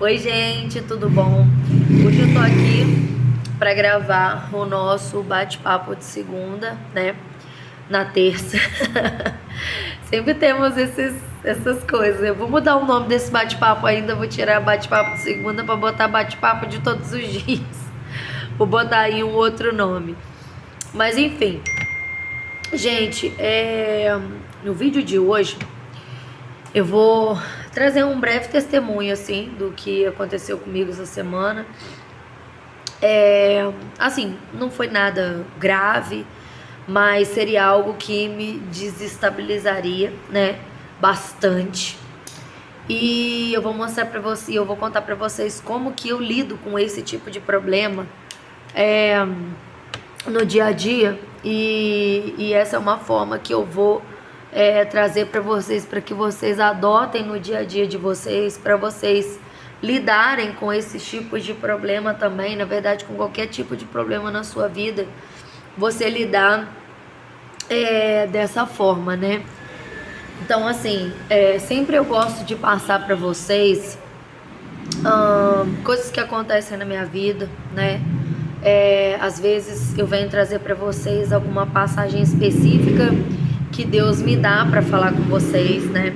Oi, gente, tudo bom? Hoje eu tô aqui para gravar o nosso bate-papo de segunda, né? Na terça. Sempre temos essas coisas. Eu vou mudar o nome desse bate-papo ainda, vou tirar bate-papo de segunda para botar bate-papo de todos os dias. Vou botar aí um outro nome. Mas enfim, gente, no vídeo de hoje eu vou trazer um breve testemunho, assim, do que aconteceu comigo essa semana. Assim, não foi nada grave, mas seria algo que me desestabilizaria, né, bastante. E eu vou mostrar pra você, eu vou contar pra vocês como que eu lido com esse tipo de problema no dia a dia. E essa é uma forma que eu vou trazer para vocês, para que vocês adotem no dia a dia de vocês, para vocês lidarem com esses tipos de problema também, na verdade com qualquer tipo de problema na sua vida, você lidar dessa forma, né? Então assim, sempre eu gosto de passar para vocês coisas que acontecem na minha vida, né? Às vezes eu venho trazer para vocês alguma passagem específica que Deus me dá para falar com vocês, né?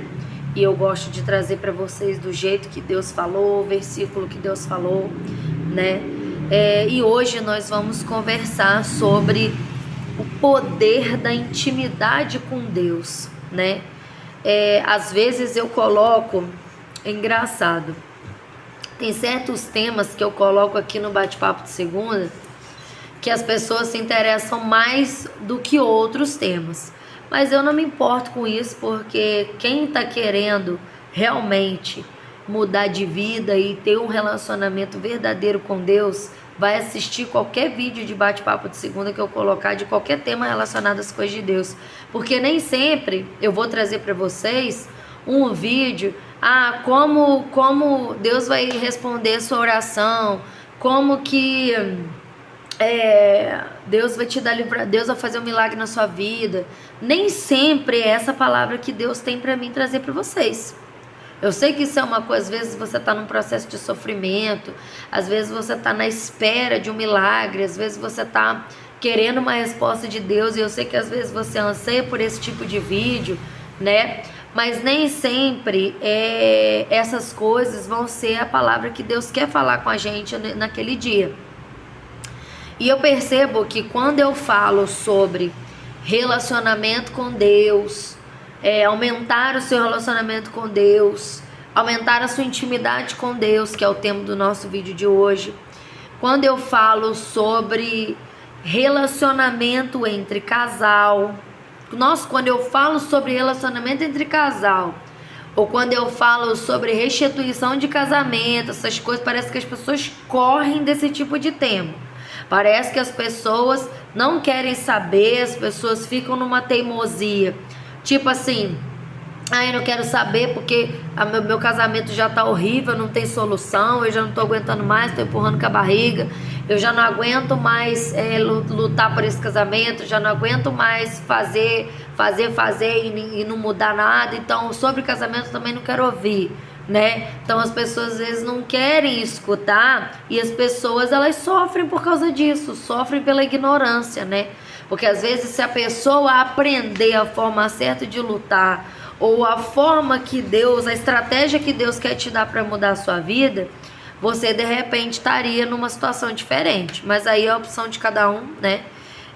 E eu gosto de trazer para vocês do jeito que Deus falou, o versículo que Deus falou, né? E hoje nós vamos conversar sobre o poder da intimidade com Deus, né? Às vezes eu coloco, é engraçado, tem certos temas que eu coloco aqui no bate-papo de segunda que as pessoas se interessam mais do que outros temas. Mas eu não me importo com isso, porque quem está querendo realmente mudar de vida e ter um relacionamento verdadeiro com Deus, vai assistir qualquer vídeo de bate-papo de segunda que eu colocar de qualquer tema relacionado às coisas de Deus. Porque nem sempre eu vou trazer para vocês um vídeo, como Deus vai responder a sua oração, como que Deus vai te dar Deus vai fazer um milagre na sua vida. Nem sempre é essa palavra que Deus tem para mim trazer para vocês. Eu sei que isso é uma coisa, às vezes você está num processo de sofrimento, às vezes você está na espera de um milagre, às vezes você está querendo uma resposta de Deus, e eu sei que às vezes você anseia por esse tipo de vídeo, né? Mas nem sempre essas coisas vão ser a palavra que Deus quer falar com a gente naquele dia. E eu percebo que quando eu falo sobre relacionamento com Deus, aumentar o seu relacionamento com Deus, aumentar a sua intimidade com Deus, que é o tema do nosso vídeo de hoje, quando eu falo sobre relacionamento entre casal, quando eu falo sobre relacionamento entre casal, ou quando eu falo sobre restituição de casamento, essas coisas, parece que as pessoas correm desse tipo de tema. Parece que as pessoas não querem saber, as pessoas ficam numa teimosia. Tipo assim, eu não quero saber porque meu casamento já tá horrível, não tem solução, eu já não tô aguentando mais, tô empurrando com a barriga, eu já não aguento mais lutar por esse casamento, já não aguento mais fazer e não mudar nada. Então sobre casamento também não quero ouvir, né? Então as pessoas às vezes não querem escutar, e as pessoas elas sofrem por causa disso, sofrem pela ignorância, né? Porque às vezes se a pessoa aprender a forma certa de lutar, ou a forma que Deus, a estratégia que Deus quer te dar para mudar a sua vida, você de repente estaria numa situação diferente. Mas aí é a opção de cada um, né?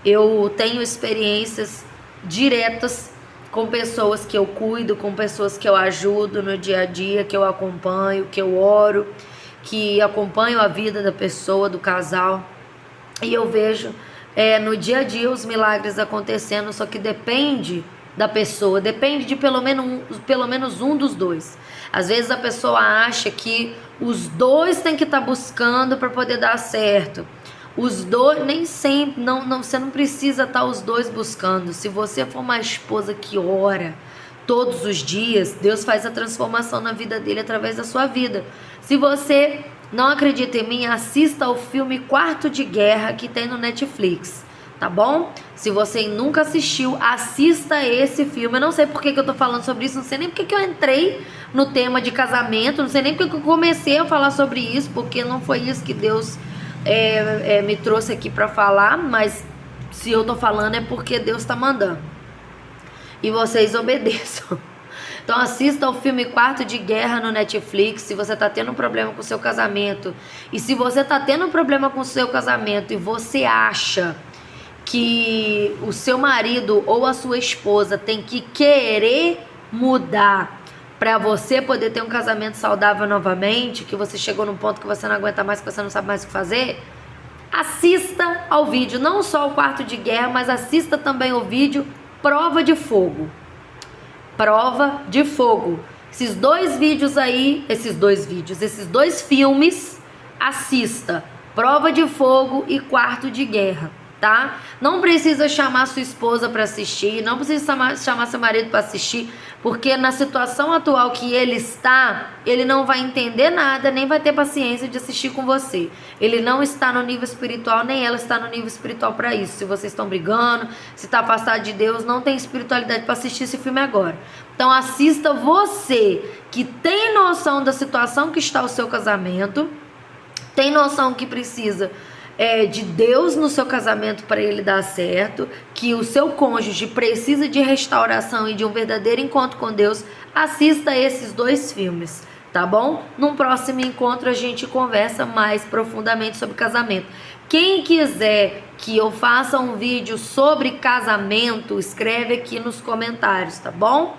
Eu tenho experiências diretas com pessoas que eu cuido, com pessoas que eu ajudo no dia a dia, que eu acompanho, que eu oro, que acompanho a vida da pessoa, do casal, e eu vejo no dia a dia os milagres acontecendo. Só que depende da pessoa, depende de pelo menos um dos dois. Às vezes a pessoa acha que os dois têm que estar buscando para poder dar certo. Os dois, nem sempre, você não precisa estar os dois buscando. Se você for uma esposa que ora todos os dias, Deus faz a transformação na vida dele através da sua vida. Se você não acredita em mim, assista ao filme Quarto de Guerra, que tem no Netflix. tá bom? Se você nunca assistiu, assista esse filme. Eu não sei por que eu tô falando sobre isso, não sei nem por que eu entrei no tema de casamento, não sei nem por que eu comecei a falar sobre isso, porque não foi isso que Deus me trouxe aqui pra falar, mas se eu tô falando é porque Deus tá mandando. E vocês obedeçam. Então assista o filme Quarto de Guerra no Netflix, se você tá tendo um problema com o seu casamento. E se você tá tendo um problema com o seu casamento e você acha que o seu marido ou a sua esposa tem que querer mudar para você poder ter um casamento saudável novamente, que você chegou num ponto que você não aguenta mais, que você não sabe mais o que fazer, assista ao vídeo, não só o Quarto de Guerra, mas assista também o vídeo Prova de Fogo. Prova de Fogo. Esses dois filmes, assista. Prova de Fogo e Quarto de Guerra, tá? Não precisa chamar sua esposa para assistir, não precisa chamar seu marido para assistir, porque na situação atual que ele está, ele não vai entender nada, nem vai ter paciência de assistir com você. Ele não está no nível espiritual, nem ela está no nível espiritual para isso. Se vocês estão brigando, se está afastado de Deus, não tem espiritualidade para assistir esse filme agora. Então assista você, que tem noção da situação que está o seu casamento, tem noção que precisa de Deus no seu casamento para ele dar certo, que o seu cônjuge precisa de restauração e de um verdadeiro encontro com Deus. Assista esses dois filmes, tá bom? Num próximo encontro a gente conversa mais profundamente sobre casamento. Quem quiser que eu faça um vídeo sobre casamento, escreve aqui nos comentários, tá bom?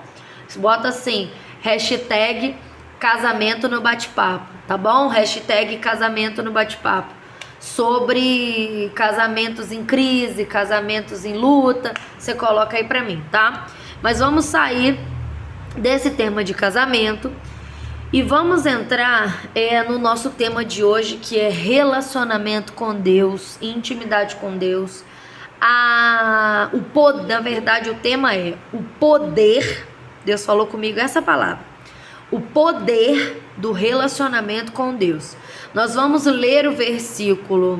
Bota assim, hashtag casamento no bate-papo, tá bom? Hashtag casamento no bate-papo. Sobre casamentos em crise, casamentos em luta, você coloca aí pra mim, tá? Mas vamos sair desse tema de casamento e vamos entrar no nosso tema de hoje, que é relacionamento com Deus, intimidade com Deus. Na verdade, o tema é o poder. Deus falou comigo essa palavra. O poder do relacionamento com Deus. Nós vamos ler o versículo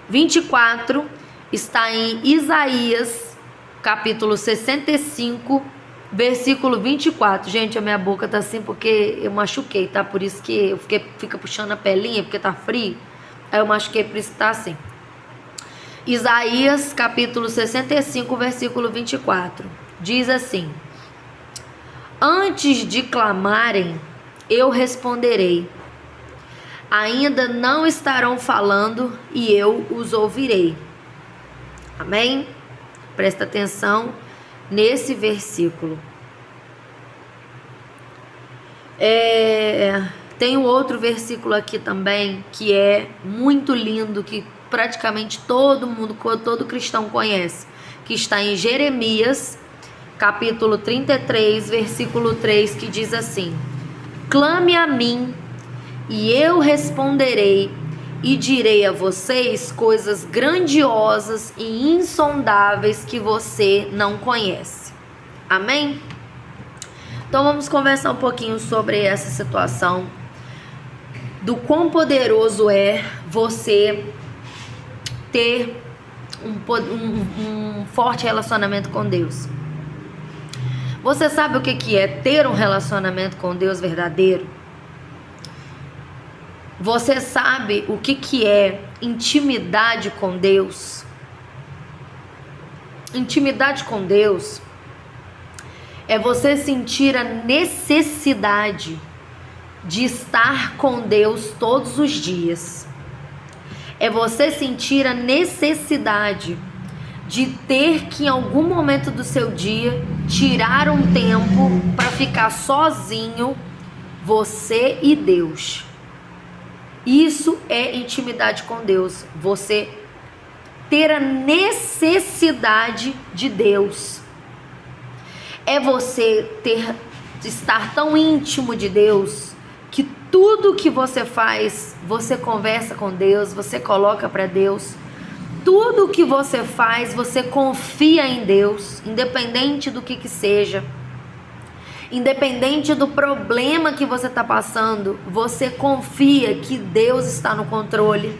24, está em Isaías, capítulo 65, versículo 24. Gente, a minha boca tá assim porque eu machuquei, tá? Por isso que eu fica puxando a pelinha, porque tá frio. Aí eu machuquei, por isso que tá assim. Isaías, capítulo 65, versículo 24. Diz assim: antes de clamarem, eu responderei. Ainda não estarão falando e eu os ouvirei. Amém? Presta atenção nesse versículo. Tem um outro versículo aqui também que é muito lindo, que praticamente todo cristão conhece, que está em Jeremias, capítulo 33, versículo 3, que diz assim: clame a mim e eu responderei e direi a vocês coisas grandiosas e insondáveis que você não conhece. Amém? Então vamos conversar um pouquinho sobre essa situação, do quão poderoso é você ter um forte relacionamento com Deus. Você sabe o que é ter um relacionamento com Deus verdadeiro? Você sabe o que é intimidade com Deus? Intimidade com Deus é você sentir a necessidade de estar com Deus todos os dias. É você sentir a necessidade de ter que, em algum momento do seu dia, tirar um tempo para ficar sozinho, você e Deus. Isso é intimidade com Deus. Você ter a necessidade de Deus. É você estar tão íntimo de Deus que tudo que você faz, você conversa com Deus, você coloca para Deus. Tudo que você faz, você confia em Deus, independente do que seja. Independente do problema que você está passando, você confia que Deus está no controle.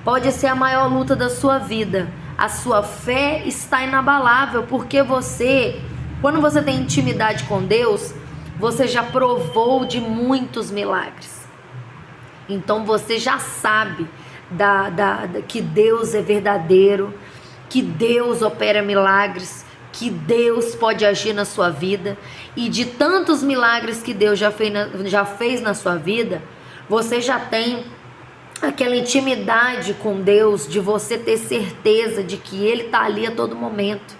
Pode ser a maior luta da sua vida, a sua fé está inabalável, porque você, quando você tem intimidade com Deus, você já provou de muitos milagres. Então você já sabe que Deus é verdadeiro, que Deus opera milagres, que Deus pode agir na sua vida. E de tantos milagres que Deus já fez na sua vida, você já tem aquela intimidade com Deus, de você ter certeza de que Ele está ali a todo momento.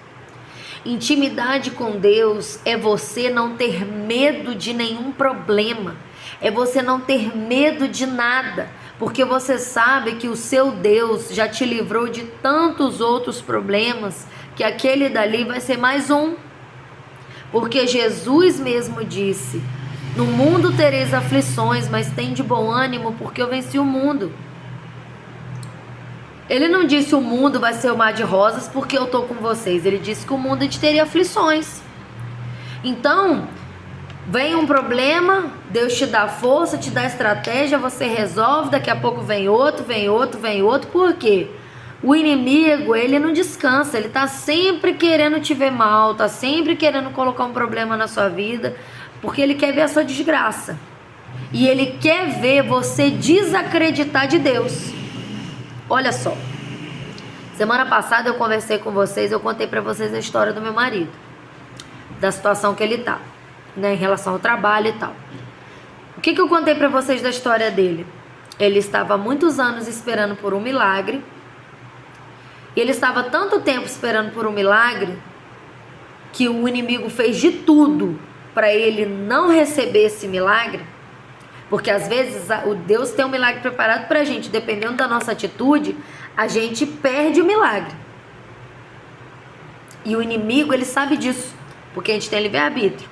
Intimidade com Deus é você não ter medo de nenhum problema, é você não ter medo de nada, porque você sabe que o seu Deus já te livrou de tantos outros problemas, que aquele dali vai ser mais um. Porque Jesus mesmo disse: no mundo tereis aflições, mas tem de bom ânimo, porque eu venci o mundo. Ele não disse o mundo vai ser um mar de rosas porque eu estou com vocês. Ele disse que o mundo teria aflições. Então, vem um problema, Deus te dá força, te dá estratégia, você resolve, daqui a pouco vem outro, vem outro, vem outro. Por quê? O inimigo, ele não descansa, ele tá sempre querendo te ver mal, tá sempre querendo colocar um problema na sua vida, porque ele quer ver a sua desgraça. E ele quer ver você desacreditar de Deus. Olha só, semana passada eu conversei com vocês, eu contei pra vocês a história do meu marido, da situação que ele tá, né, em relação ao trabalho e tal. O que eu contei pra vocês da história dele? Ele estava há muitos anos esperando por um milagre, e ele estava tanto tempo esperando por um milagre, que o inimigo fez de tudo para ele não receber esse milagre. Porque às vezes o Deus tem um milagre preparado pra gente, dependendo da nossa atitude, a gente perde o milagre. E o inimigo, ele sabe disso, porque a gente tem livre-arbítrio.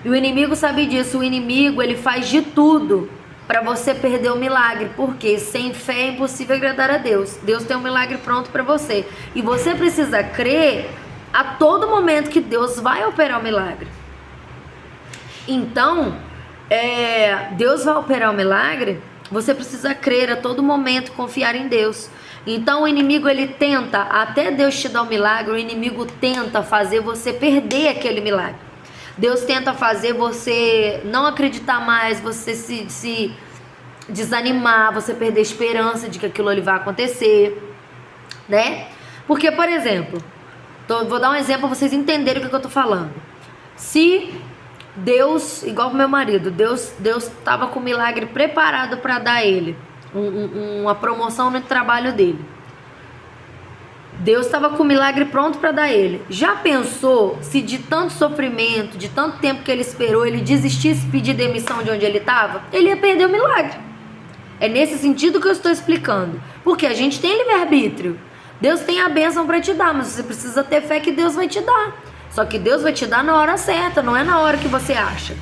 E o inimigo sabe disso, o inimigo, ele faz de tudo para você perder o milagre, porque sem fé é impossível agradar a Deus. Deus tem um milagre pronto para você, e você precisa crer a todo momento que Deus vai operar o milagre. Então, Deus vai operar o milagre, você precisa crer a todo momento, confiar em Deus. Então o inimigo, ele tenta, até Deus te dar o milagre, o inimigo tenta fazer você perder aquele milagre. Deus tenta fazer você não acreditar mais, você se desanimar, você perder a esperança de que aquilo ali vai acontecer, né? Porque, por exemplo, vou dar um exemplo para vocês entenderem o que eu tô falando. Se Deus, igual o meu marido, Deus estava com o milagre preparado para dar a ele uma promoção no trabalho dele. Deus estava com o milagre pronto para dar a ele. Já pensou se de tanto sofrimento, de tanto tempo que ele esperou, ele desistisse de pedir demissão de onde ele estava? Ele ia perder o milagre. É nesse sentido que eu estou explicando. Porque a gente tem livre-arbítrio. Deus tem a bênção para te dar, mas você precisa ter fé que Deus vai te dar. Só que Deus vai te dar na hora certa, não é na hora que você acha.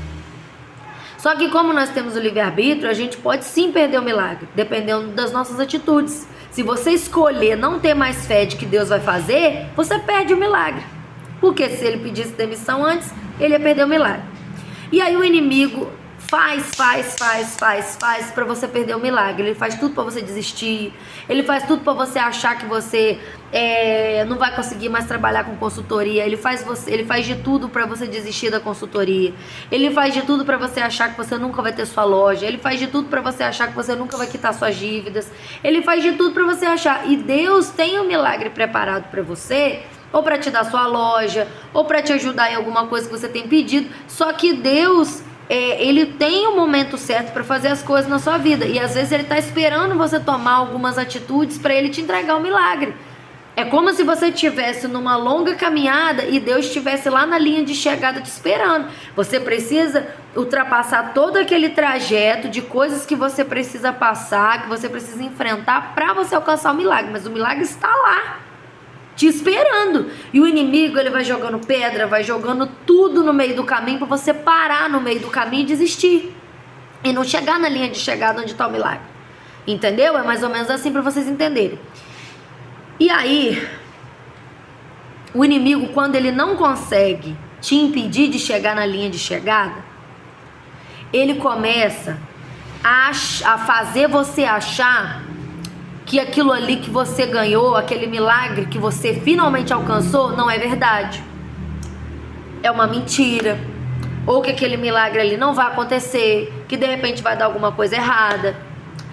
Só que como nós temos o livre-arbítrio, a gente pode sim perder o milagre, dependendo das nossas atitudes. Se você escolher não ter mais fé de que Deus vai fazer, você perde o milagre. Porque se ele pedisse demissão antes, ele ia perder o milagre. E aí o inimigo faz para você perder o milagre. Ele faz tudo para você desistir. Ele faz tudo para você achar que você não vai conseguir mais trabalhar com consultoria. Ele faz de tudo para você desistir da consultoria. Ele faz de tudo para você achar que você nunca vai ter sua loja. Ele faz de tudo para você achar que você nunca vai quitar suas dívidas. Ele faz de tudo para você achar. E Deus tem um milagre preparado para você, ou para te dar sua loja, ou para te ajudar em alguma coisa que você tem pedido. Só que Deus, ele tem o momento certo para fazer as coisas na sua vida. E às vezes ele está esperando você tomar algumas atitudes para ele te entregar o milagre. É como se você estivesse numa longa caminhada e Deus estivesse lá na linha de chegada te esperando. Você precisa ultrapassar todo aquele trajeto de coisas que você precisa passar, que você precisa enfrentar para você alcançar o milagre. Mas o milagre está lá, te esperando. E o inimigo, ele vai jogando pedra, vai jogando tudo no meio do caminho para você parar no meio do caminho e desistir. E não chegar na linha de chegada onde está o milagre. Entendeu? É mais ou menos assim para vocês entenderem. E aí, o inimigo, quando ele não consegue te impedir de chegar na linha de chegada, ele começa a fazer você achar que aquilo ali que você ganhou, aquele milagre que você finalmente alcançou, não é verdade. É uma mentira. Ou que aquele milagre ali não vai acontecer, que de repente vai dar alguma coisa errada.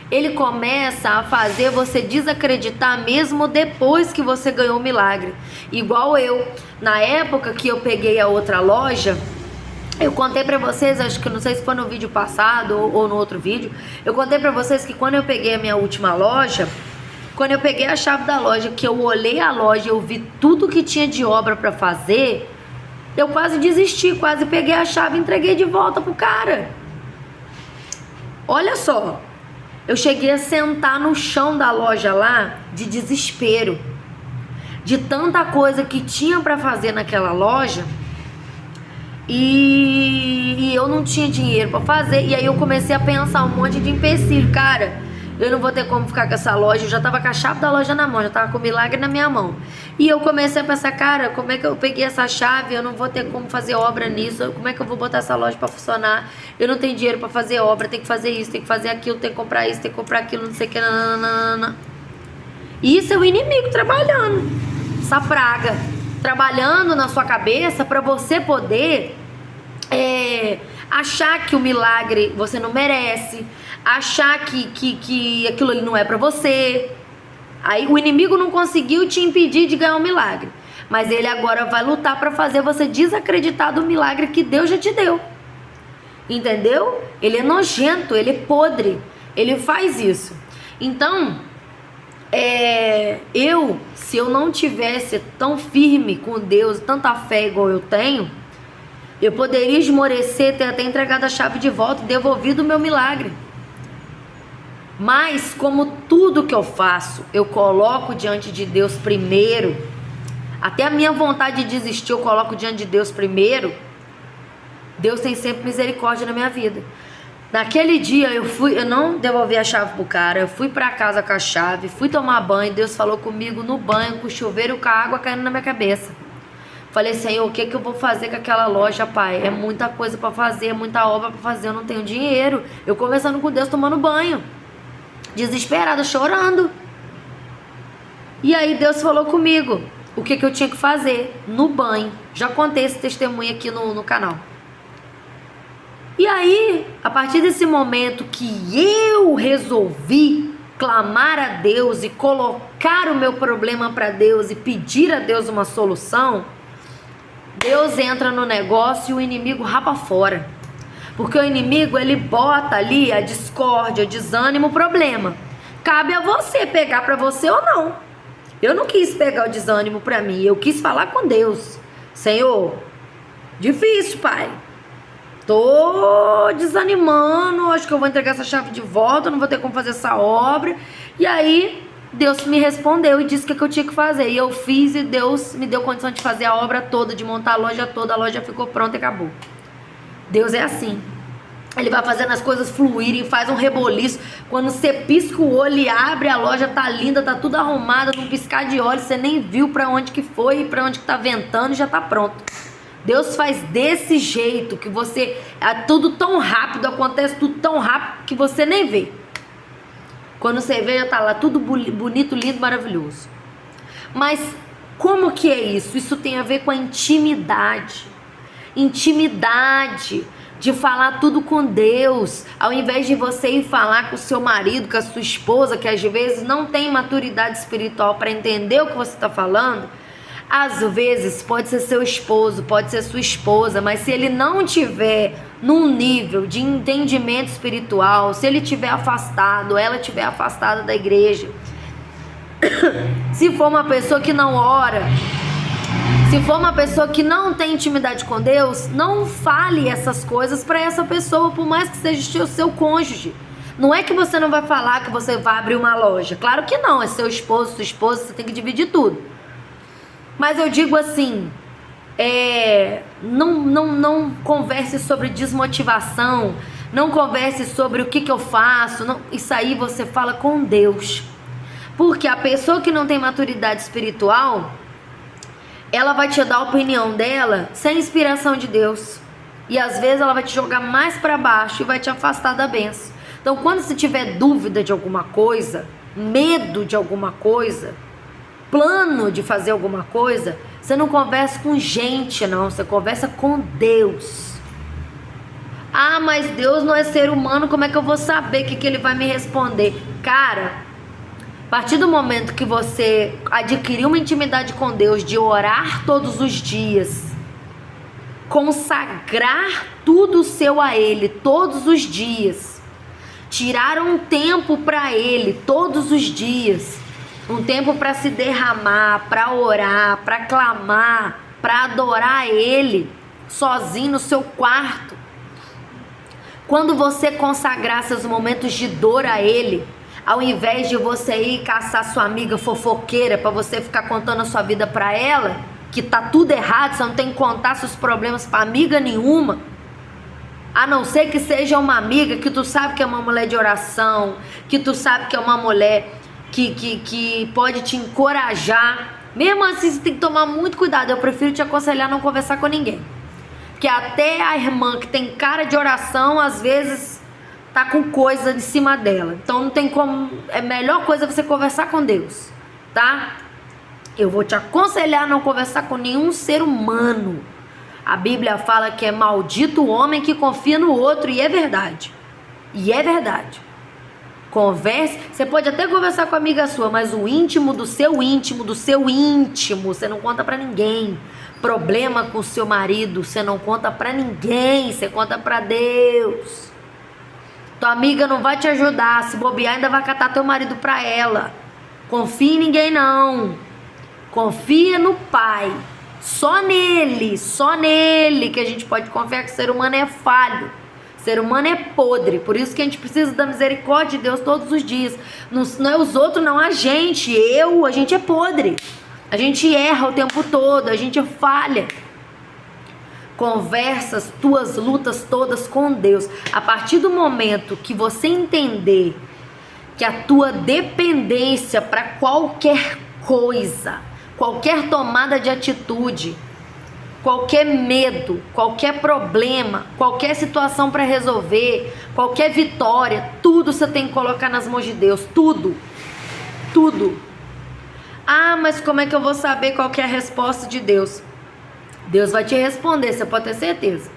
Ele começa a fazer você desacreditar mesmo depois que você ganhou o milagre. Igual eu, na época que eu peguei a outra loja, eu contei pra vocês, acho que não sei se foi no vídeo passado ou no outro vídeo, eu contei pra vocês que quando eu peguei a minha última loja, quando eu peguei a chave da loja, que eu olhei a loja, eu vi tudo que tinha de obra pra fazer, eu quase desisti, quase peguei a chave e entreguei de volta pro cara. Olha só, eu cheguei a sentar no chão da loja lá de desespero, de tanta coisa que tinha pra fazer naquela loja. E eu não tinha dinheiro pra fazer. E aí eu comecei a pensar um monte de empecilho. Cara, eu não vou ter como ficar com essa loja. Eu já tava com a chave da loja na mão, já tava com o milagre na minha mão. E eu comecei a pensar, cara, como é que eu peguei essa chave? Eu não vou ter como fazer obra nisso. Como é que eu vou botar essa loja pra funcionar? Eu não tenho dinheiro pra fazer obra. Tem que fazer isso, tem que fazer aquilo, tem que comprar isso, tem que comprar aquilo, não sei o que. Nananana. Isso é o inimigo trabalhando, essa praga trabalhando na sua cabeça para você poder achar que o milagre você não merece, achar que aquilo ali não é para você. Aí o inimigo não conseguiu te impedir de ganhar o milagre, mas ele agora vai lutar para fazer você desacreditar do milagre que Deus já te deu. Entendeu? Ele é nojento, ele é podre, ele faz isso. Então, se eu não tivesse tão firme com Deus, tanta fé igual eu tenho, eu poderia esmorecer, ter até entregado a chave de volta e devolvido o meu milagre. Mas como tudo que eu faço, eu coloco diante de Deus primeiro, até a minha vontade de desistir eu coloco diante de Deus primeiro, Deus tem sempre misericórdia na minha vida. Naquele dia eu não devolvi a chave pro cara, eu fui pra casa com a chave, fui tomar banho, Deus falou comigo no banho, com o chuveiro, com a água caindo na minha cabeça. Falei, Senhor, o que eu vou fazer com aquela loja, pai? É muita coisa pra fazer, é muita obra pra fazer, eu não tenho dinheiro. Eu conversando com Deus, tomando banho, desesperada, chorando. E aí Deus falou comigo o que eu tinha que fazer no banho. Já contei esse testemunho aqui no canal. E aí, a partir desse momento que eu resolvi clamar a Deus e colocar o meu problema para Deus e pedir a Deus uma solução, Deus entra no negócio e o inimigo rapa fora. Porque o inimigo, ele bota ali a discórdia, o desânimo, o problema. Cabe a você pegar para você ou não. Eu não quis pegar o desânimo para mim, eu quis falar com Deus. Senhor, difícil, pai. Tô desanimando, acho que eu vou entregar essa chave de volta, não vou ter como fazer essa obra. E aí Deus me respondeu e disse o que eu tinha que fazer. E eu fiz e Deus me deu condição de fazer a obra toda, de montar a loja toda. A loja ficou pronta e acabou. Deus é assim. Ele vai fazendo as coisas fluírem, faz um reboliço. Quando você pisca o olho e abre, a loja tá linda, tá tudo arrumada, num piscar de olhos, você nem viu pra onde que foi, pra onde que tá ventando e já tá pronto. Deus faz desse jeito que você... É tudo tão rápido, acontece tudo tão rápido que você nem vê. Quando você vê, já tá lá tudo bonito, lindo, maravilhoso. Mas como que é isso? Isso tem a ver com a intimidade. Intimidade de falar tudo com Deus. Ao invés de você ir falar com o seu marido, com a sua esposa, que às vezes não tem maturidade espiritual para entender o que você está falando. Às vezes pode ser seu esposo, pode ser sua esposa, mas se ele não tiver num nível de entendimento espiritual, se ele estiver afastado, ela estiver afastada da igreja, se for uma pessoa que não ora, se for uma pessoa que não tem intimidade com Deus, não fale essas coisas para essa pessoa, por mais que seja o seu cônjuge. Não é que você não vai falar que você vai abrir uma loja, claro que não, é seu esposo, sua esposa, você tem que dividir tudo. Mas eu digo assim, não converse sobre desmotivação, não converse sobre o que eu faço, não, isso aí você fala com Deus. Porque a pessoa que não tem maturidade espiritual, ela vai te dar a opinião dela sem inspiração de Deus. E às vezes ela vai te jogar mais para baixo e vai te afastar da bênção. Então quando você tiver dúvida de alguma coisa, medo de alguma coisa, plano de fazer alguma coisa, você não conversa com gente, não. Você conversa com Deus. Ah, mas Deus não é ser humano, como é que eu vou saber o que ele vai me responder? Cara, a partir do momento que você adquirir uma intimidade com Deus, de orar todos os dias, consagrar tudo seu a Ele todos os dias, tirar um tempo para Ele todos os dias, um tempo para se derramar, para orar, para clamar, para adorar Ele sozinho no seu quarto. Quando você consagrar seus momentos de dor a Ele, ao invés de você ir caçar sua amiga fofoqueira para você ficar contando a sua vida para ela, que tá tudo errado, você não tem que contar seus problemas para amiga nenhuma, a não ser que seja uma amiga que tu sabe que é uma mulher de oração, que tu sabe que é uma mulher que pode te encorajar. Mesmo assim, você tem que tomar muito cuidado. Eu prefiro te aconselhar a não conversar com ninguém, porque até a irmã que tem cara de oração, às vezes tá com coisa em cima dela. Então não tem como, é a melhor coisa você conversar com Deus, tá? Eu vou te aconselhar a não conversar com nenhum ser humano. A Bíblia fala que é maldito o homem que confia no outro, e é verdade. E é verdade. Converse, você pode até conversar com a amiga sua, mas o íntimo, você não conta pra ninguém. Problema com o seu marido, você não conta pra ninguém, você conta pra Deus. Tua amiga não vai te ajudar, se bobear ainda vai catar teu marido pra ela. Confia em ninguém não. Confia no Pai. Só nele que a gente pode confiar, que o ser humano é falho. O ser humano é podre. Por isso que a gente precisa da misericórdia de Deus todos os dias. Não é os outros, não, a gente. A gente é podre. A gente erra o tempo todo, a gente falha. Conversa as tuas lutas todas com Deus. A partir do momento que você entender que a tua dependência para qualquer coisa, qualquer tomada de atitude, qualquer medo, qualquer problema, qualquer situação para resolver, qualquer vitória, tudo você tem que colocar nas mãos de Deus. Tudo. Ah, mas como é que eu vou saber qual que é a resposta de Deus? Deus vai te responder, você pode ter certeza.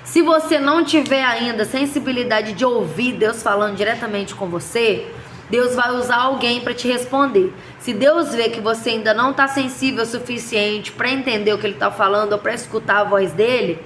Se você não tiver ainda sensibilidade de ouvir Deus falando diretamente com você, Deus vai usar alguém para te responder. Se Deus vê que você ainda não está sensível o suficiente para entender o que Ele está falando ou para escutar a voz dEle,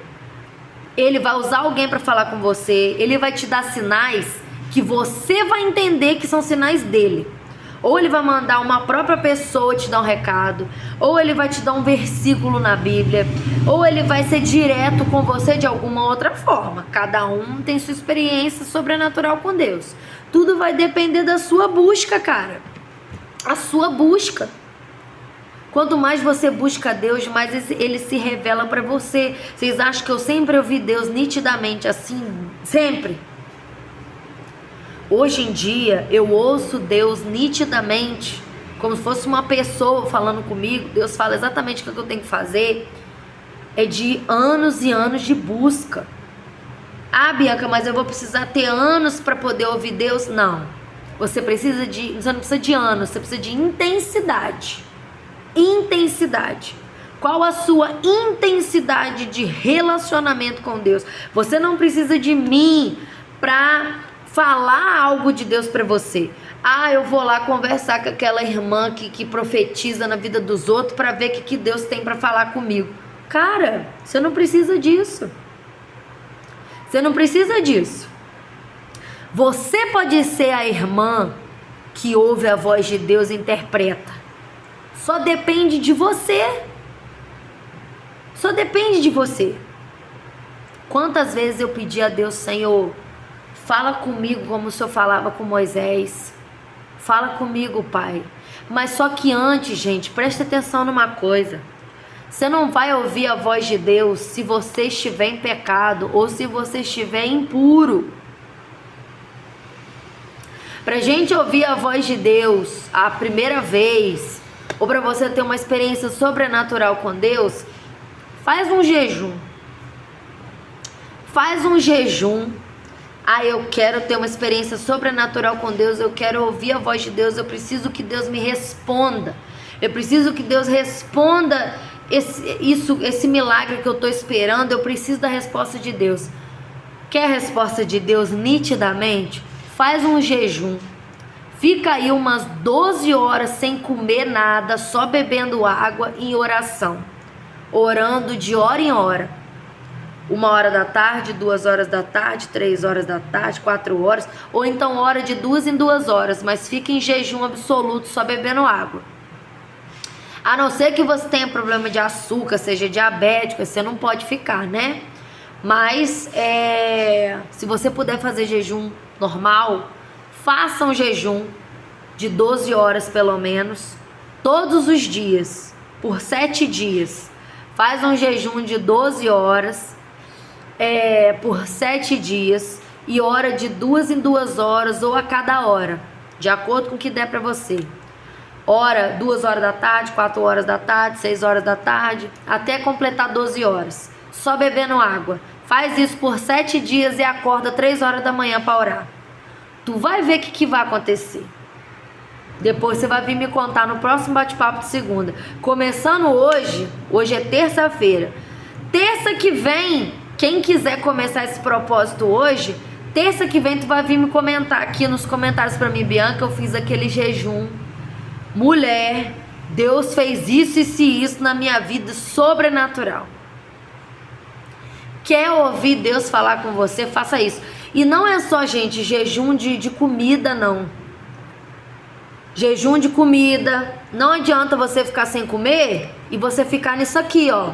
Ele vai usar alguém para falar com você. Ele vai te dar sinais que você vai entender que são sinais dEle. Ou Ele vai mandar uma própria pessoa te dar um recado, ou Ele vai te dar um versículo na Bíblia, ou Ele vai ser direto com você de alguma outra forma. Cada um tem sua experiência sobrenatural com Deus. Tudo vai depender da sua busca, cara. A sua busca. Quanto mais você busca Deus, mais Ele se revela para você. Vocês acham que eu sempre ouvi Deus nitidamente assim? Sempre? Hoje em dia, eu ouço Deus nitidamente, como se fosse uma pessoa falando comigo. Deus fala exatamente o que eu tenho que fazer. É de anos e anos de busca. Ah, Bianca, mas eu vou precisar ter anos para poder ouvir Deus? Não. Você não precisa de anos, você precisa de intensidade. Intensidade. Qual a sua intensidade de relacionamento com Deus? Você não precisa de mim para falar algo de Deus para você. Ah, eu vou lá conversar com aquela irmã que profetiza na vida dos outros para ver o que Deus tem para falar comigo. Cara, você não precisa disso. Você não precisa disso. Você pode ser a irmã que ouve a voz de Deus e interpreta. Só depende de você. Só depende de você. Quantas vezes eu pedi a Deus, Senhor, fala comigo como o Senhor falava com Moisés. Fala comigo, Pai. Mas só que antes, gente, presta atenção numa coisa. Você não vai ouvir a voz de Deus se você estiver em pecado ou se você estiver impuro. Pra gente ouvir a voz de Deus a primeira vez, ou para você ter uma experiência sobrenatural com Deus, faz um jejum. Faz um jejum Ah, eu quero ter uma experiência sobrenatural com Deus, eu quero ouvir a voz de Deus, eu preciso que Deus me responda. Eu preciso que Deus responda esse milagre que eu estou esperando, eu preciso da resposta de Deus. Quer a resposta de Deus nitidamente? Faz um jejum. Fica aí umas 12 horas sem comer nada, só bebendo água em oração. Orando de hora em hora. 1h da tarde, 2h da tarde, 3h da tarde, 4h. Ou então ora de 2 em 2 horas, mas fica em jejum absoluto, só bebendo água. A não ser que você tenha problema de açúcar, seja diabético, você não pode ficar, né? Mas se você puder fazer jejum normal, faça um jejum de 12 horas pelo menos, todos os dias, por 7 dias. Faz um jejum de 12 horas por 7 dias e ora de 2 em 2 horas ou a cada hora, de acordo com o que der para você. Ora 2h da tarde, 4h da tarde, 6h da tarde, até completar 12 horas. Só bebendo água. Faz isso por 7 dias e acorda 3h da manhã para orar. Tu vai ver o que vai acontecer. Depois você vai vir me contar no próximo bate-papo de segunda. Começando hoje é terça-feira. Terça que vem, quem quiser começar esse propósito hoje, terça que vem tu vai vir me comentar aqui nos comentários para mim, Bianca, eu fiz aquele jejum. Mulher, Deus fez isso e isso na minha vida, sobrenatural. Quer ouvir Deus falar com você? Faça isso. E não é só, gente, jejum de comida, não. Jejum de comida. Não adianta você ficar sem comer e você ficar nisso aqui, ó.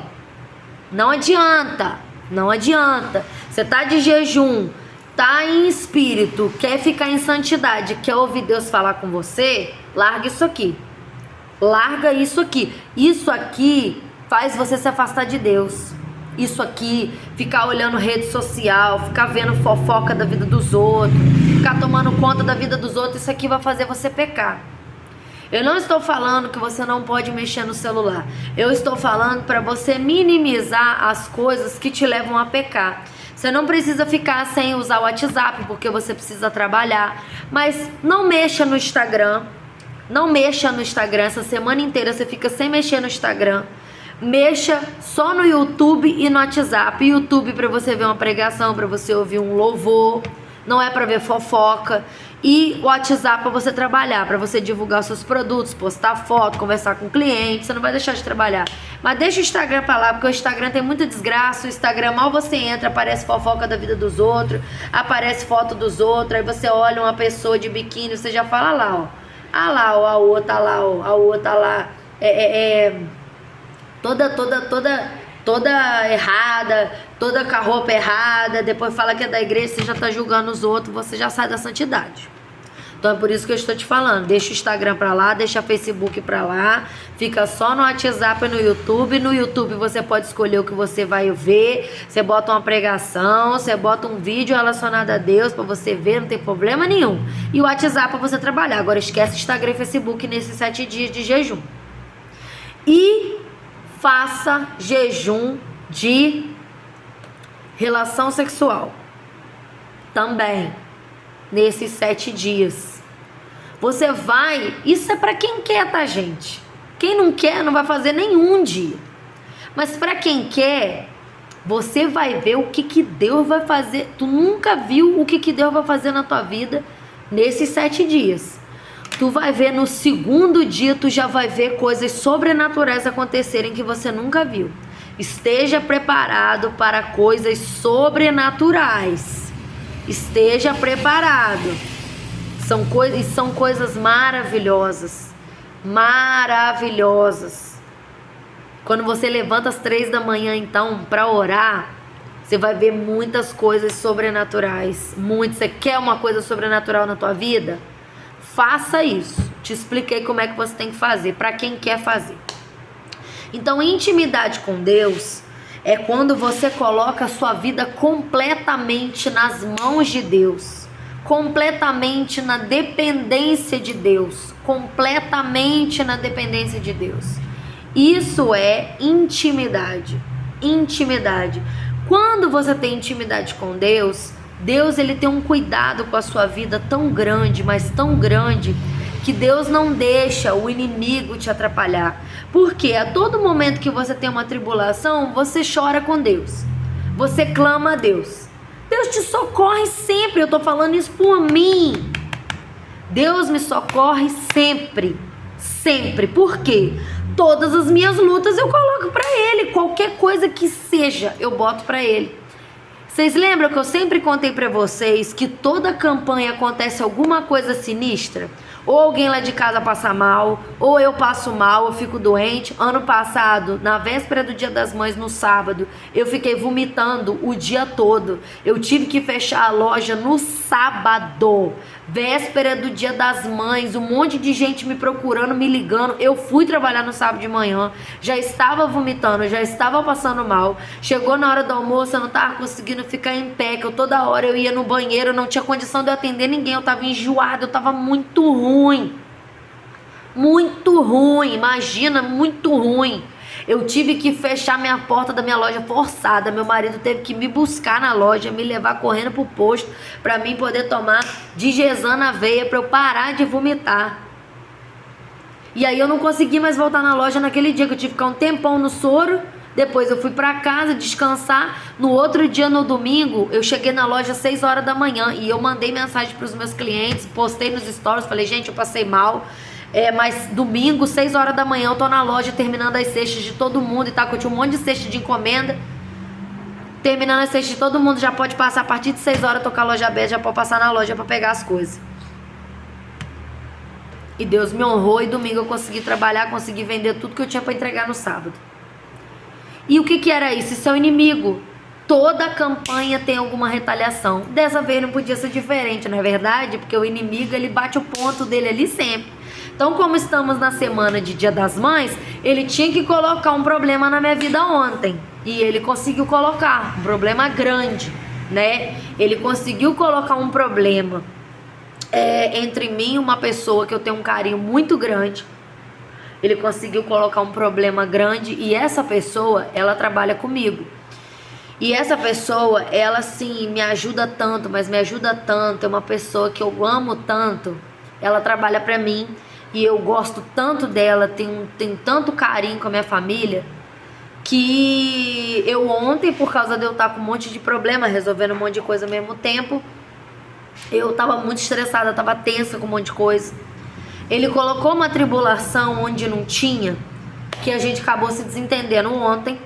Não adianta. Não adianta. Você tá de jejum, tá em espírito, quer ficar em santidade, quer ouvir Deus falar com você, larga isso aqui. Larga isso aqui. Isso aqui faz você se afastar de Deus. Isso aqui, ficar olhando rede social, ficar vendo fofoca da vida dos outros, ficar tomando conta da vida dos outros, isso aqui vai fazer você pecar. Eu não estou falando que você não pode mexer no celular. Eu estou falando para você minimizar as coisas que te levam a pecar. Você não precisa ficar sem usar o WhatsApp, porque você precisa trabalhar. Mas não mexa no Instagram. Não mexa no Instagram. Essa semana inteira você fica sem mexer no Instagram. Mexa só no YouTube e no WhatsApp. YouTube para você ver uma pregação, para você ouvir um louvor. Não é para ver fofoca. E o WhatsApp para você trabalhar, para você divulgar seus produtos, postar foto, conversar com clientes. Você não vai deixar de trabalhar. Mas deixa o Instagram para lá, porque o Instagram tem muita desgraça. O Instagram, mal você entra, aparece fofoca da vida dos outros, aparece foto dos outros. Aí você olha uma pessoa de biquíni, você já fala lá, ó. Ah lá, ó, a outra lá, ó, a outra lá. Toda errada, toda com a roupa errada, depois fala que é da igreja, você já tá julgando os outros, você já sai da santidade. Então é por isso que eu estou te falando, deixa o Instagram pra lá, deixa o Facebook pra lá, fica só no WhatsApp e no YouTube. No YouTube você pode escolher o que você vai ver, você bota uma pregação, você bota um vídeo relacionado a Deus pra você ver, não tem problema nenhum. E o WhatsApp pra você trabalhar. Agora esquece Instagram e Facebook nesses 7 dias de jejum. E faça jejum de relação sexual também nesses 7 dias. Você vai, isso é para quem quer, tá, gente? Quem não quer não vai fazer nenhum dia. Mas para quem quer, você vai ver o que Deus vai fazer. Tu nunca viu o que Deus vai fazer na tua vida nesses 7 dias. Tu vai ver no segundo dia, tu já vai ver coisas sobrenaturais acontecerem que você nunca viu. Esteja preparado para coisas sobrenaturais. Esteja preparado. São coisas maravilhosas. Maravilhosas. Quando você levanta às 3 da manhã, então, para orar, você vai ver muitas coisas sobrenaturais. Você quer uma coisa sobrenatural na tua vida? Faça isso. Te expliquei como é que você tem que fazer, para quem quer fazer. Então, intimidade com Deus é quando você coloca a sua vida completamente nas mãos de Deus, completamente na dependência de Deus, completamente na dependência de Deus. Isso é intimidade. Intimidade. Quando você tem intimidade com Deus, Deus, ele tem um cuidado com a sua vida tão grande, mas tão grande, que Deus não deixa o inimigo te atrapalhar. Porque a todo momento que você tem uma tribulação, você chora com Deus. Você clama a Deus. Deus te socorre sempre. Eu tô falando isso por mim. Deus me socorre sempre. Sempre. Por quê? Todas as minhas lutas eu coloco pra Ele. Qualquer coisa que seja, eu boto pra Ele. Vocês lembram que eu sempre contei pra vocês que toda campanha acontece alguma coisa sinistra? Ou alguém lá de casa passa mal, ou eu passo mal, eu fico doente. Ano passado, na véspera do Dia das Mães, no sábado, eu fiquei vomitando o dia todo. Eu tive que fechar a loja no sábado, véspera do Dia das Mães, um monte de gente me procurando, me ligando. Eu fui trabalhar no sábado de manhã, já estava vomitando, já estava passando mal. Chegou na hora do almoço, eu não estava conseguindo ficar em pé, que eu toda hora eu ia no banheiro, eu não tinha condição de eu atender ninguém, eu estava enjoada, eu estava muito ruim. Muito ruim, imagina, muito ruim. Eu tive que fechar minha porta da minha loja forçada. Meu marido teve que me buscar na loja, me levar correndo pro posto pra mim poder tomar Digesan na veia, pra eu parar de vomitar. E aí eu não consegui mais voltar na loja naquele dia, que eu tive que ficar um tempão no soro. Depois eu fui pra casa descansar. No outro dia, no domingo, eu cheguei na loja às 6 horas da manhã e eu mandei mensagem pros meus clientes, postei nos stories, falei, gente, eu passei mal. Mas domingo, 6 horas da manhã, eu tô na loja terminando as cestas de todo mundo e tá, que eu tinha um monte de cesta de encomenda. Terminando as cestas de todo mundo, já pode passar a partir de 6 horas, tô com a loja aberta, já pode passar na loja pra pegar as coisas. E Deus me honrou e domingo eu consegui trabalhar, consegui vender tudo que eu tinha pra entregar no sábado. E o que era isso? Isso é o inimigo. Toda campanha tem alguma retaliação. Dessa vez não podia ser diferente, não é verdade? Porque o inimigo, ele bate o ponto dele ali sempre. Então, como estamos na semana de Dia das Mães, ele tinha que colocar um problema na minha vida ontem. E ele conseguiu colocar um problema grande, né? Ele conseguiu colocar um problema entre mim e uma pessoa que eu tenho um carinho muito grande. Ele conseguiu colocar um problema grande e essa pessoa, ela trabalha comigo. E essa pessoa, ela sim, me ajuda tanto, mas me ajuda tanto. É uma pessoa que eu amo tanto. Ela trabalha pra mim e eu gosto tanto dela, tenho tanto carinho com a minha família, que eu ontem, por causa de eu estar com um monte de problema, resolvendo um monte de coisa ao mesmo tempo, eu tava muito estressada, tava tensa com um monte de coisa. Ele colocou uma tribulação onde não tinha, que a gente acabou se desentendendo ontem.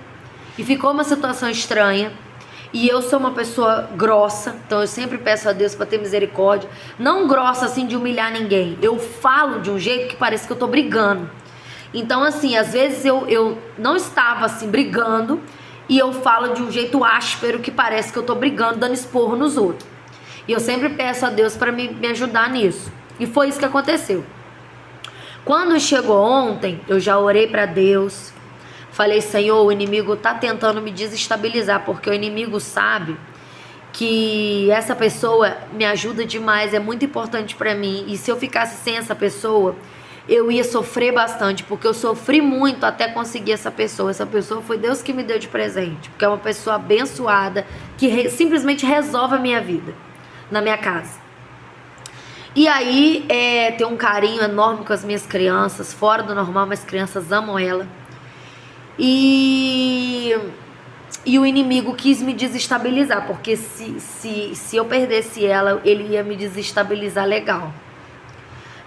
E ficou uma situação estranha. E eu sou uma pessoa grossa, então eu sempre peço a Deus para ter misericórdia. Não grossa assim de humilhar ninguém. Eu falo de um jeito que parece que eu tô brigando. Então assim, às vezes eu não estava assim brigando e eu falo de um jeito áspero que parece que eu tô brigando, dando esporro nos outros. E eu sempre peço a Deus para me ajudar nisso. E foi isso que aconteceu. Quando chegou ontem, eu já orei para Deus. Falei, Senhor, o inimigo tá tentando me desestabilizar, porque o inimigo sabe que essa pessoa me ajuda demais, é muito importante para mim. E se eu ficasse sem essa pessoa, eu ia sofrer bastante, porque eu sofri muito até conseguir essa pessoa. Essa pessoa foi Deus que me deu de presente, porque é uma pessoa abençoada, que simplesmente resolve a minha vida, na minha casa. E aí, tem um carinho enorme com as minhas crianças, fora do normal, mas crianças amam ela. E o inimigo quis me desestabilizar, porque se eu perdesse ela, ele ia me desestabilizar legal.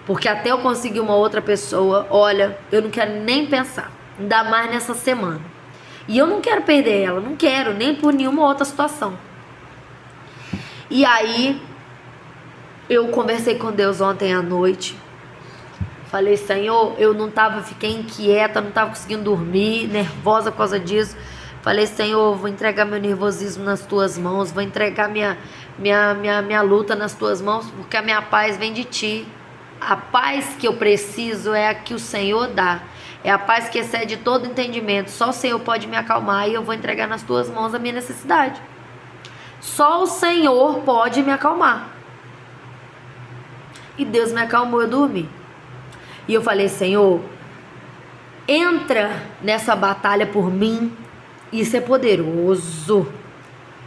Porque até eu conseguir uma outra pessoa, olha, eu não quero nem pensar, ainda mais nessa semana. E eu não quero perder ela, não quero, nem por nenhuma outra situação. E aí, eu conversei com Deus ontem à noite. Falei, Senhor, fiquei inquieta, não tava conseguindo dormir, nervosa por causa disso. Falei, Senhor, vou entregar meu nervosismo nas tuas mãos, vou entregar minha luta nas tuas mãos, porque a minha paz vem de ti. A paz que eu preciso é a que o Senhor dá. É a paz que excede todo entendimento. Só o Senhor pode me acalmar e eu vou entregar nas tuas mãos a minha necessidade. Só o Senhor pode me acalmar. E Deus me acalmou, eu dormi. E eu falei, Senhor, entra nessa batalha por mim. Isso é poderoso.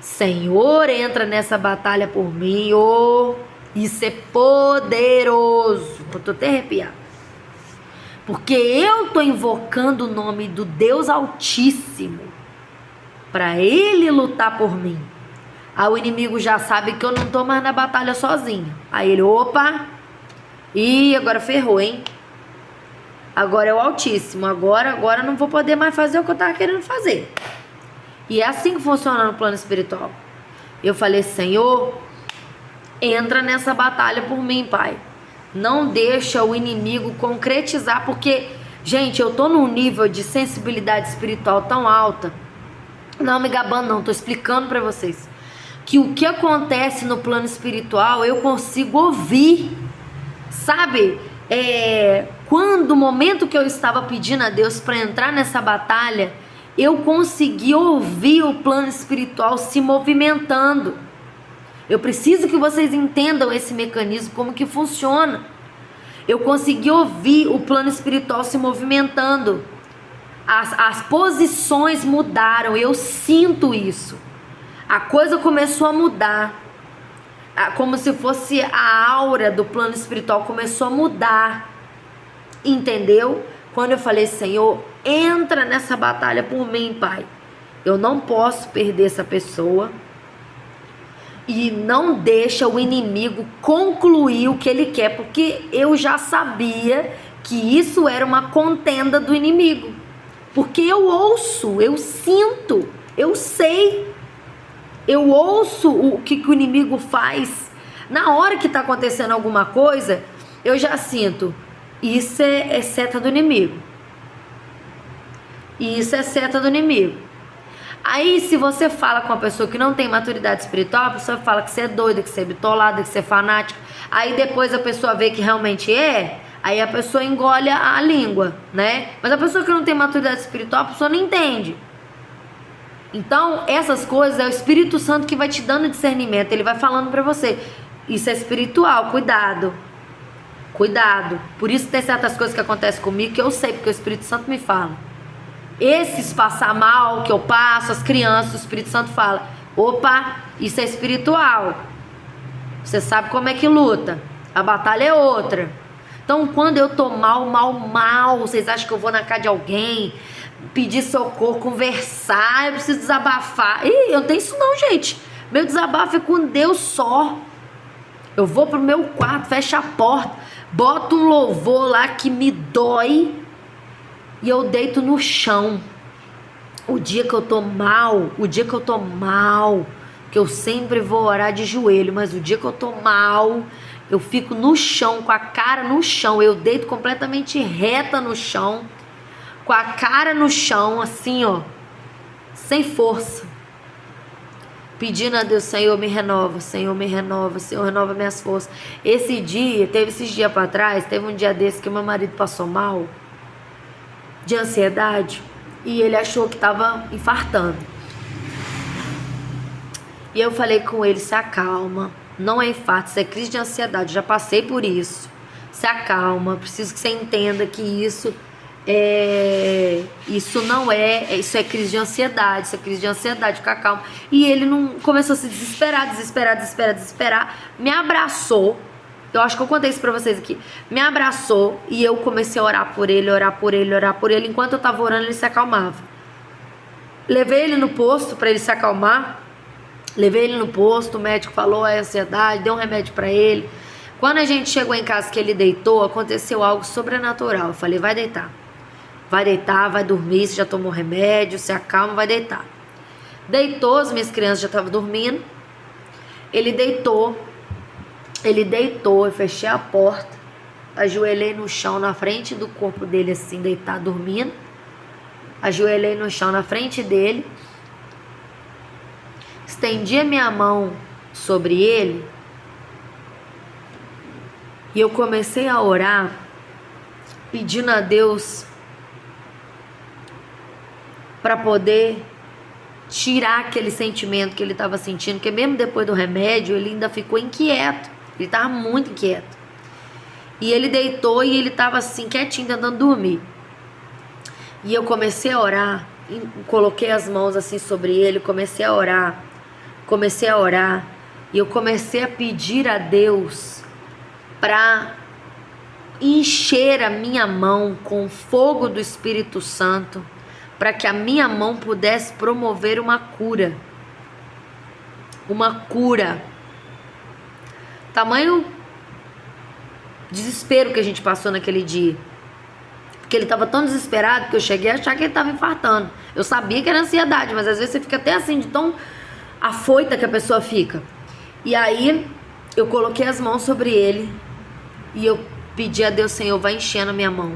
Senhor, entra nessa batalha por mim. Oh, isso é poderoso. Eu tô até arrepiado. Porque eu tô invocando o nome do Deus Altíssimo para Ele lutar por mim. Aí o inimigo já sabe que eu não tô mais na batalha sozinha. Aí ele, opa, e agora ferrou, hein? Agora é o Altíssimo. Agora não vou poder mais fazer o que eu tava querendo fazer. E é assim que funciona no plano espiritual. Eu falei, Senhor, entra nessa batalha por mim, Pai. Não deixa o inimigo concretizar, porque, gente, eu tô num nível de sensibilidade espiritual tão alta. Não me gabando, não, tô explicando pra vocês que o que acontece no plano espiritual eu consigo ouvir, sabe? Quando o momento que eu estava pedindo a Deus para entrar nessa batalha, eu consegui ouvir o plano espiritual se movimentando. Eu preciso que vocês entendam esse mecanismo, como que funciona. Eu consegui ouvir o plano espiritual se movimentando. As posições mudaram, eu sinto isso. A coisa começou a mudar. Como se fosse a aura do plano espiritual começou a mudar. Entendeu? Quando eu falei, Senhor, entra nessa batalha por mim, Pai. Eu não posso perder essa pessoa. E não deixa o inimigo concluir o que ele quer, porque eu já sabia que isso era uma contenda do inimigo. Porque eu ouço, eu sinto, eu sei. Eu ouço o que o inimigo faz. Na hora que está acontecendo alguma coisa, eu já sinto. Isso é seta do inimigo. Isso é seta do inimigo. Aí, se você fala com uma pessoa que não tem maturidade espiritual, a pessoa fala que você é doida, que você é bitolada, que você é fanática. Aí depois a pessoa vê que realmente é, aí a pessoa engole a língua, né? Mas a pessoa que não tem maturidade espiritual, a pessoa não entende. Então, essas coisas é o Espírito Santo que vai te dando discernimento. Ele vai falando pra você. Isso é espiritual, cuidado. Cuidado. Por isso tem certas coisas que acontecem comigo que eu sei, porque o Espírito Santo me fala. Esses passar mal que eu passo, as crianças, o Espírito Santo fala, opa, isso é espiritual. Você sabe como é que luta. A batalha é outra. Então, quando eu tô mal, vocês acham que eu vou na casa de alguém, pedir socorro, conversar, eu preciso desabafar. Ih, eu não tenho isso não, gente. Meu desabafo é com Deus só. Eu vou pro meu quarto, fecho a porta, boto um louvor lá que me dói e eu deito no chão. O dia que eu tô mal, que eu sempre vou orar de joelho, mas o dia que eu tô mal, eu fico no chão, com a cara no chão, eu deito completamente reta no chão, com a cara no chão, assim, ó, sem força, pedindo a Deus, Senhor, me renova, Senhor, me renova, Senhor, renova minhas forças. Esses dias pra trás, teve um dia desse que meu marido passou mal, de ansiedade, e ele achou que tava infartando. E eu falei com ele, se acalma, não é infarto, isso é crise de ansiedade, já passei por isso, se acalma, preciso que você entenda que isso é crise de ansiedade, isso é crise de ansiedade, fica calmo. E ele não começou a se desesperar, me abraçou. Eu acho que eu contei isso pra vocês aqui. Me abraçou e eu comecei a orar por ele. Enquanto eu tava orando, ele se acalmava. Levei ele no posto pra ele se acalmar. O médico falou a ansiedade, deu um remédio pra ele. Quando a gente chegou em casa que ele deitou, aconteceu algo sobrenatural. Eu falei, vai deitar, vai dormir, você já tomou remédio, se acalma, vai deitar. Deitou, as minhas crianças já estavam dormindo. Ele deitou, eu fechei a porta, ajoelhei no chão na frente do corpo dele, assim, deitado, dormindo. Ajoelhei no chão na frente dele, estendi a minha mão sobre ele e eu comecei a orar, pedindo a Deus para poder tirar aquele sentimento que ele estava sentindo, porque mesmo depois do remédio ele ainda ficou inquieto. Ele estava muito inquieto. E ele deitou e ele estava assim, quietinho, tentando dormir. E eu comecei a orar, coloquei as mãos assim sobre ele, comecei a orar. comecei a orar e eu comecei a pedir a Deus para encher a minha mão com o fogo do Espírito Santo, para que a minha mão pudesse promover uma cura. Uma cura. Tamanho desespero que a gente passou naquele dia. Porque ele estava tão desesperado que eu cheguei a achar que ele estava infartando. Eu sabia que era ansiedade, mas às vezes você fica até assim, de tão afoita que a pessoa fica. E aí eu coloquei as mãos sobre ele e eu pedi a Deus: Senhor, vai enchendo a minha mão.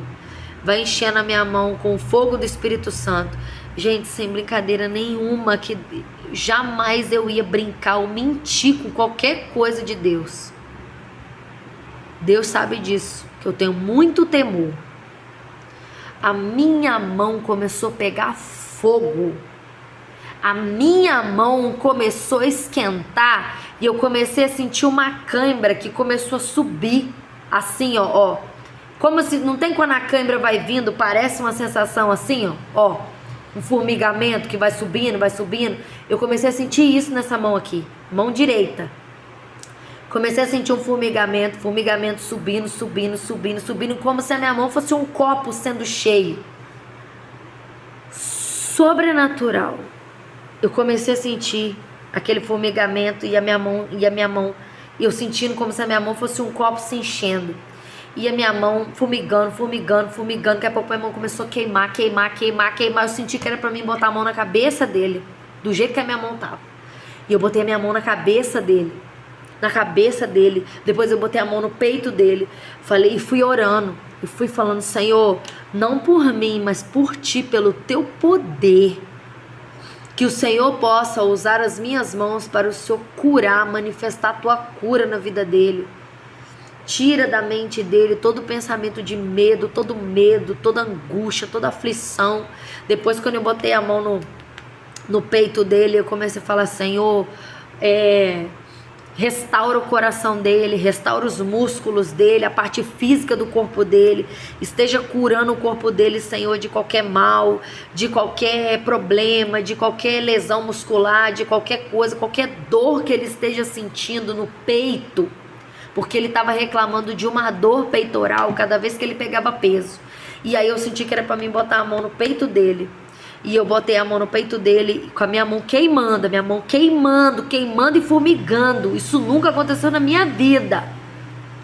Vai enchendo a minha mão com o fogo do Espírito Santo. Gente, sem brincadeira nenhuma, que jamais eu ia brincar ou mentir com qualquer coisa de Deus. Deus sabe disso, que eu tenho muito temor. A minha mão começou a pegar fogo. A minha mão começou a esquentar e eu comecei a sentir uma cãibra que começou a subir. Assim, ó. Como se, não tem quando a cãibra vai vindo, parece uma sensação assim, ó. Um formigamento que vai subindo, vai subindo. Eu comecei a sentir isso nessa mão aqui, mão direita. Comecei a sentir um formigamento subindo, como se a minha mão fosse um copo sendo cheio. Sobrenatural. Eu comecei a sentir aquele formigamento e a minha mão, eu sentindo como se a minha mão fosse um copo se enchendo. E a minha mão fumigando. Daqui a pouco a minha mão começou a queimar. Eu senti que era pra mim botar a mão na cabeça dele, do jeito que a minha mão tava. E eu botei a minha mão na cabeça dele. Depois eu botei a mão no peito dele. Falei e fui orando. E fui falando: Senhor, não por mim, mas por ti, pelo teu poder. Que o Senhor possa usar as minhas mãos para o Senhor curar, manifestar a tua cura na vida dele. Tira da mente dele todo pensamento de medo, toda angústia, toda aflição. Depois, quando eu botei a mão no peito dele, eu comecei a falar: Senhor, restaura o coração dele, restaura os músculos dele, a parte física do corpo dele. Esteja curando o corpo dele, Senhor, de qualquer mal, de qualquer problema, de qualquer lesão muscular, de qualquer coisa, qualquer dor que ele esteja sentindo no peito. Porque ele estava reclamando de uma dor peitoral cada vez que ele pegava peso. E aí eu senti que era para mim botar a mão no peito dele. E eu botei a mão no peito dele com a minha mão queimando, queimando e formigando. Isso nunca aconteceu na minha vida.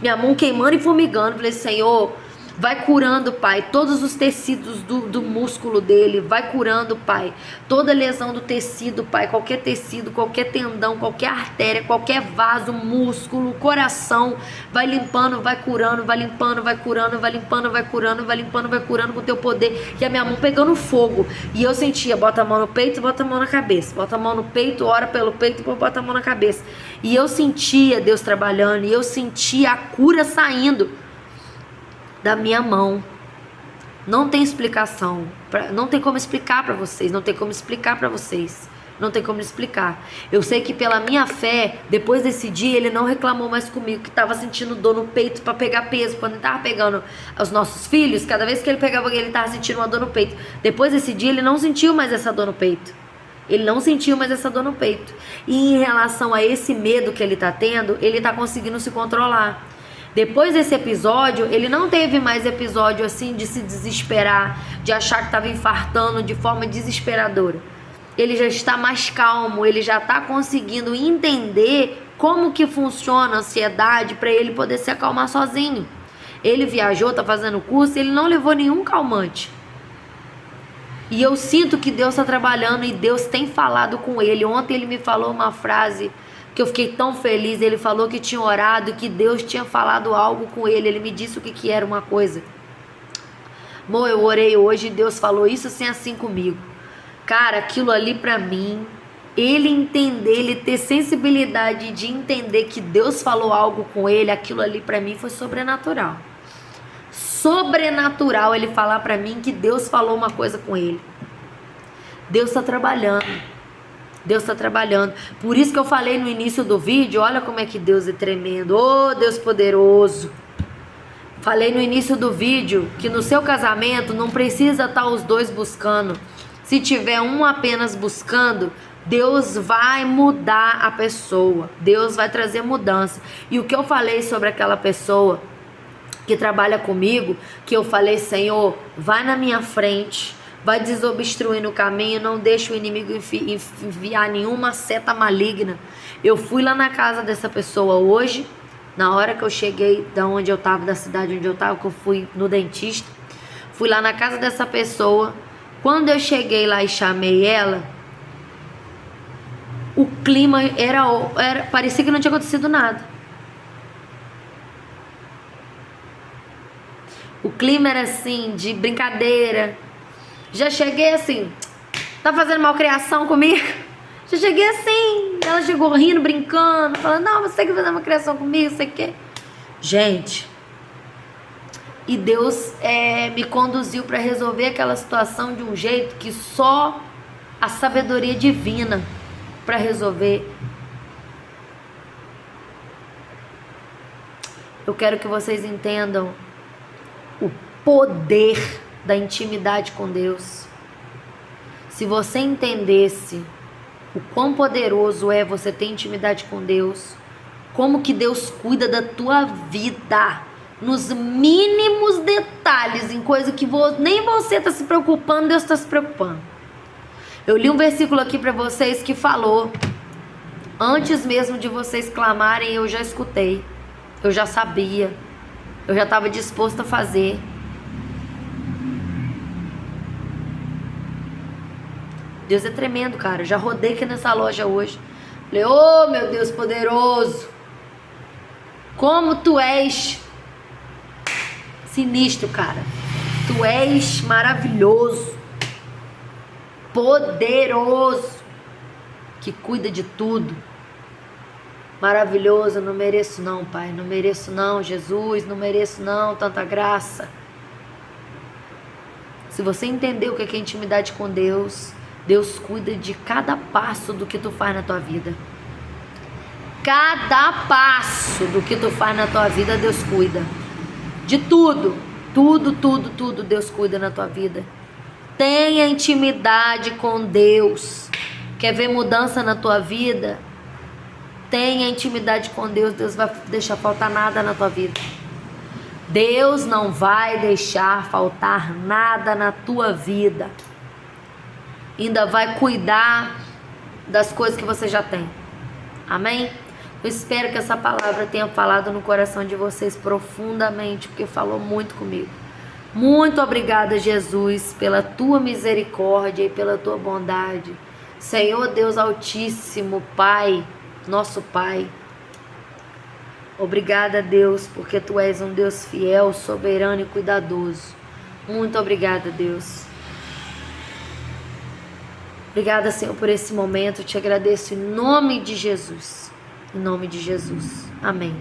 Minha mão queimando e formigando. Falei: Senhor, vai curando, Pai, todos os tecidos do músculo dele. Vai curando, Pai, toda lesão do tecido, Pai. Qualquer tecido, qualquer tendão, qualquer artéria, qualquer vaso, músculo, coração. Vai limpando, vai curando, vai limpando, vai curando, vai limpando, vai curando, vai limpando, vai curando com o teu poder. E a minha mão pegando fogo. E eu sentia: bota a mão no peito, bota a mão na cabeça. Bota a mão no peito, ora pelo peito, bota a mão na cabeça. E eu sentia Deus trabalhando. E eu sentia a cura saindo da minha mão. Não tem explicação, não tem como explicar para vocês, não tem como explicar. Eu sei que pela minha fé, depois desse dia, ele não reclamou mais comigo, que estava sentindo dor no peito para pegar peso. Quando ele estava pegando os nossos filhos, cada vez que ele pegava alguém, ele estava sentindo uma dor no peito. Depois desse dia, ele não sentiu mais essa dor no peito. E em relação a esse medo que ele está tendo, ele está conseguindo se controlar. Depois desse episódio, ele não teve mais episódio assim de se desesperar, de achar que estava infartando de forma desesperadora. Ele já está mais calmo, ele já está conseguindo entender como que funciona a ansiedade para ele poder se acalmar sozinho. Ele viajou, está fazendo curso, ele não levou nenhum calmante. E eu sinto que Deus está trabalhando e Deus tem falado com ele. Ontem ele me falou uma frase que eu fiquei tão feliz. Ele falou que tinha orado e que Deus tinha falado algo com ele. Ele me disse o que era uma coisa. Amor, eu orei hoje e Deus falou isso assim comigo. Cara, aquilo ali pra mim, ele entender, ele ter sensibilidade de entender que Deus falou algo com ele, aquilo ali pra mim foi sobrenatural. Sobrenatural ele falar pra mim que Deus falou uma coisa com ele. Deus está trabalhando. Por isso que eu falei no início do vídeo, olha como é que Deus é tremendo. Oh, Deus poderoso. Falei no início do vídeo que no seu casamento não precisa estar os dois buscando. Se tiver um apenas buscando, Deus vai mudar a pessoa. Deus vai trazer mudança. E o que eu falei sobre aquela pessoa que trabalha comigo, que eu falei, Senhor, vai na minha frente, vai desobstruir no caminho, não deixa o inimigo enviar nenhuma seta maligna. Eu fui lá na casa dessa pessoa hoje, na hora que eu cheguei da onde eu estava, da cidade onde eu estava, que eu fui no dentista. Fui lá na casa dessa pessoa. Quando eu cheguei lá e chamei ela, o clima parecia que não tinha acontecido nada. O clima era assim, de brincadeira. Já cheguei assim, tá fazendo malcriação comigo? Já cheguei assim, ela chegou rindo, brincando, falando, não, você quer fazer uma criação comigo, você quer? Gente, e Deus me conduziu para resolver aquela situação de um jeito que só a sabedoria divina para resolver. Eu quero que vocês entendam o poder da intimidade com Deus. Se você entendesse o quão poderoso é você ter intimidade com Deus, como que Deus cuida da tua vida, nos mínimos detalhes, em coisa que nem você está se preocupando, Deus está se preocupando. Eu li um versículo aqui para vocês que falou, antes mesmo de vocês clamarem, eu já escutei, eu já sabia, eu já estava disposto a fazer. Deus é tremendo, cara. Eu já rodei aqui nessa loja hoje. Falei, oh meu Deus poderoso, como tu és sinistro, cara. Tu és maravilhoso, poderoso, que cuida de tudo. Maravilhoso, não mereço não, Pai. Não mereço não, Jesus. Não mereço não, tanta graça. Se você entender o que é intimidade com Deus, Deus cuida de cada passo do que tu faz na tua vida. Cada passo do que tu faz na tua vida, Deus cuida. De tudo. Tudo Deus cuida na tua vida. Tenha intimidade com Deus. Quer ver mudança na tua vida? Tenha intimidade com Deus. Deus vai deixar faltar nada na tua vida. Deus não vai deixar faltar nada na tua vida. Ainda vai cuidar das coisas que você já tem. Amém? Eu espero que essa palavra tenha falado no coração de vocês profundamente, porque falou muito comigo. Muito obrigada, Jesus, pela tua misericórdia e pela tua bondade. Senhor Deus Altíssimo, Pai, nosso Pai. Obrigada, Deus, porque tu és um Deus fiel, soberano e cuidadoso. Muito obrigada, Deus. Obrigada, Senhor, por esse momento. Eu te agradeço em nome de Jesus. Em nome de Jesus. Amém.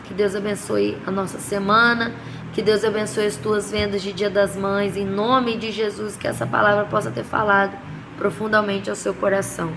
Que Deus abençoe a nossa semana. Que Deus abençoe as tuas vendas de Dia das Mães. Em nome de Jesus, que essa palavra possa ter falado profundamente ao seu coração.